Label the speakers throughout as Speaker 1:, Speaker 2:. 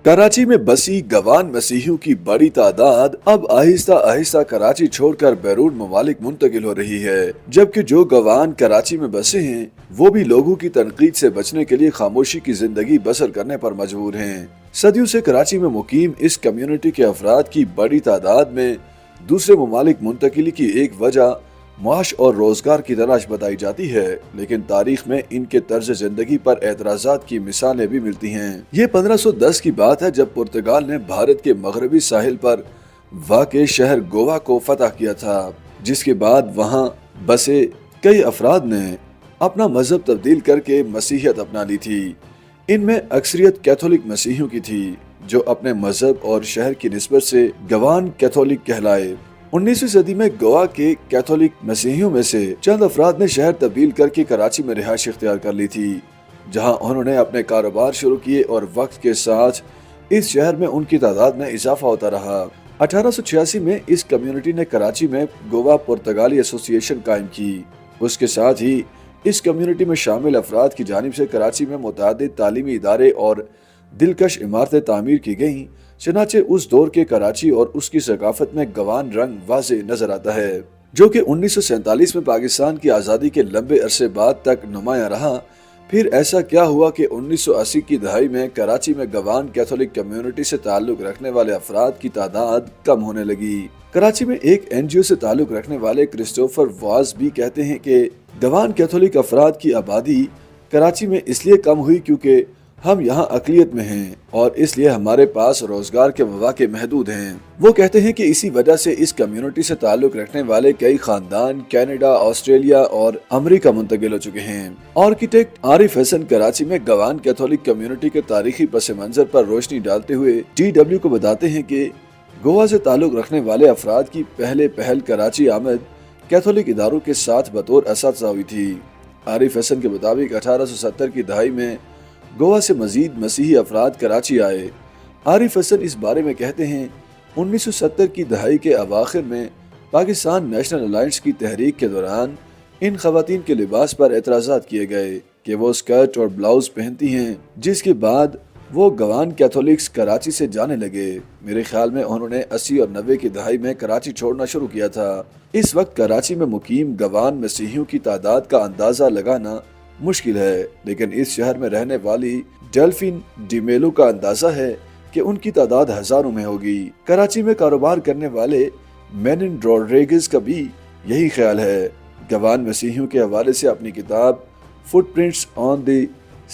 Speaker 1: कराची में बसी गवान मसीहियों की बड़ी तादाद अब आहिस्ता आहिस्ता कराची छोड़कर बैरून ममालिक मुंतकिल हो रही है, जबकि जो गवान कराची में बसे हैं वो भी लोगों की तनकीद से बचने के लिए खामोशी की जिंदगी बसर करने पर मजबूर हैं। सदियों से कराची में मुकीम इस कम्युनिटी के अफराद की बड़ी तादाद में दूसरे ममालिक मुंतकिली की एक वजह माश और रोजगार की तलाश बताई जाती है, लेकिन तारीख में इनके तर्ज जिंदगी पर एतराजात की मिसालें भी मिलती हैं। ये 1510 की बात है जब पुर्तगाल ने भारत के मगरबी साहिल पर वाक़े शहर गोवा को फतह किया था, जिसके बाद वहाँ बसे कई अफराद ने अपना मजहब तब्दील करके मसीहियत अपना ली थी। इनमें अक्सरियत कैथोलिक मसीहियों की थी, जो अपने मजहब और शहर की निस्बत से गवान कैथोलिक कहलाए। 19वीं सदी में गोवा के कैथोलिक मसीहियों में से चंद अफराद ने शहर तब्दील करके कराची में रिहाइश इख्तियार कर ली थी, जहां उन्होंने अपने कारोबार शुरू किए और वक्त के साथ इस शहर में उनकी तादाद में इजाफा होता रहा। 1886 में इस कम्युनिटी ने कराची में गोवा पुर्तगाली एसोसिएशन कायम की। उसके साथ ही इस कम्युनिटी में शामिल अफराद की जानिब से कराची में मुतअद्दिद तालीमी इदारे और दिलकश इमारतें तामीर की गईं। चनाचे उस दौर के कराची और उसकी सकाफत में गवान रंग वाज़े नजर आता है, जो कि 1947 में पाकिस्तान की आज़ादी के लंबे अरसे बाद तक नुमाया रहा। फिर ऐसा क्या हुआ कि 1980 की दहाई में कराची में गवान कैथोलिक कम्युनिटी से ताल्लुक रखने वाले अफराद की तादाद कम होने लगी। कराची में एक NGO से ताल्लुक रखने वाले क्रिस्टोफर वाज भी कहते हैं कि गवान कैथोलिक अफराद की आबादी कराची में इसलिए कम हुई क्योंकि हम यहाँ अकलियत में हैं और इसलिए हमारे पास रोजगार के मौके महदूद हैं। वो कहते हैं कि इसी वजह से इस कम्युनिटी से ताल्लुक रखने वाले कई खानदान कनाडा, ऑस्ट्रेलिया और अमेरिका मुंतकिल हो चुके हैं। आर्किटेक्ट आरिफ हसन कराची में गवान कैथोलिक कम्युनिटी के तारीखी पस मंजर पर रोशनी डालते हुए DW को बताते हैं कि गोवा से ताल्लुक रखने वाले अफराद की पहल कराची आमद कैथोलिक इदारों के साथ बतौर असातिज़ा हुई थी। आरिफ हसन के मुताबिक 1870 की दहाई में गोवा से मजीद मसीही अफराद कराची आए। आरिफ हसन इस बारे में कहते हैं, 1970 की दहाई के अवाखिर में पाकिस्तान नेशनल अलायंस की तहरीक के दौरान इन खवातीन के लिबास पर एतराज़ात किए गए कि वो स्कर्ट और ब्लाउज पहनती हैं, जिसके बाद वो गवान कैथोलिक्स कराची से जाने लगे। मेरे ख्याल में उन्होंने 80 और 90 की दहाई में कराची छोड़ना शुरू किया था। इस वक्त कराची में मुकीम गवान मसीहियों की तादाद का अंदाज़ा लगाना मुश्किल है, लेकिन इस शहर में रहने वाली डेल्फिन डिमेलो का अंदाजा है कि उनकी तादाद हजारों में होगी। कराची में कारोबार करने वाले मेनिन रोड्रिगेज का भी यही ख्याल है। गवान मसीहियों के हवाले से अपनी किताब footprints on the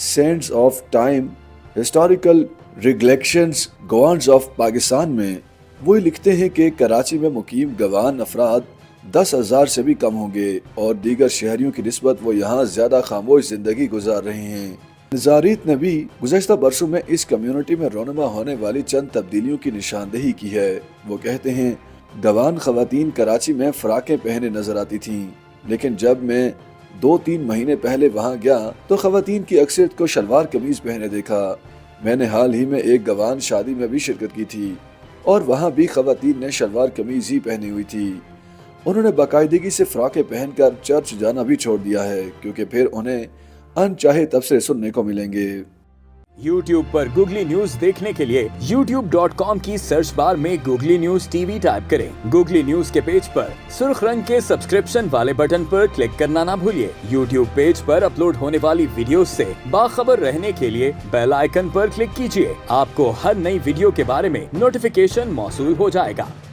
Speaker 1: sands of time historical reflections governance of Pakistan में वो लिखते हैं कि कराची में मुकीम गवान अफराद 10,000 से भी कम होंगे और दीगर शहरियों की निस्बत वो यहाँ ज्यादा खामोश जिंदगी गुजार रहे हैं। नज़ारीत ने भी गुज़श्ता बरसों में इस कम्युनिटी में रोनमा होने वाली चंद तब्दीलियों की निशानदेही की है। वो कहते हैं, गवान खवातीन कराची में फ्राकें पहने नजर आती थीं, लेकिन जब मैं 2-3 महीने पहले वहाँ गया तो खवातीन की अक्सरियत को शलवार कमीज पहने देखा। मैंने हाल ही में एक गवान शादी में भी शिरकत की थी और वहाँ भी खवातीन ने शलवार कमीज ही पहनी हुई थी। उन्होंने बाकायदगी से फ्राकें पहनकर चर्च जाना भी छोड़ दिया है, क्योंकि फिर उन्हें अनचाहे तबसरे सुनने को मिलेंगे।
Speaker 2: YouTube पर गूगली न्यूज देखने के लिए youtube.com की सर्च बार में गूगली न्यूज TV टाइप करें। गूगली न्यूज के पेज पर सुर्ख रंग के सब्सक्रिप्शन वाले बटन पर क्लिक करना ना भूलिए। YouTube पेज पर अपलोड होने वाली वीडियोस से बाखबर रहने के लिए बेल आइकन पर क्लिक कीजिए। आपको हर नई वीडियो के बारे में नोटिफिकेशन मौसूल हो जाएगा।